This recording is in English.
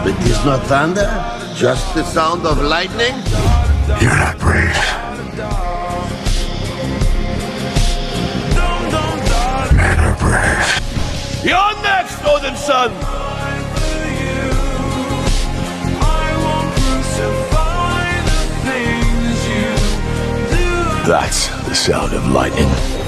But it's not thunder, just the sound of lightning? You're not brave. Men are brave. You're next, Odinson! That's the sound of lightning.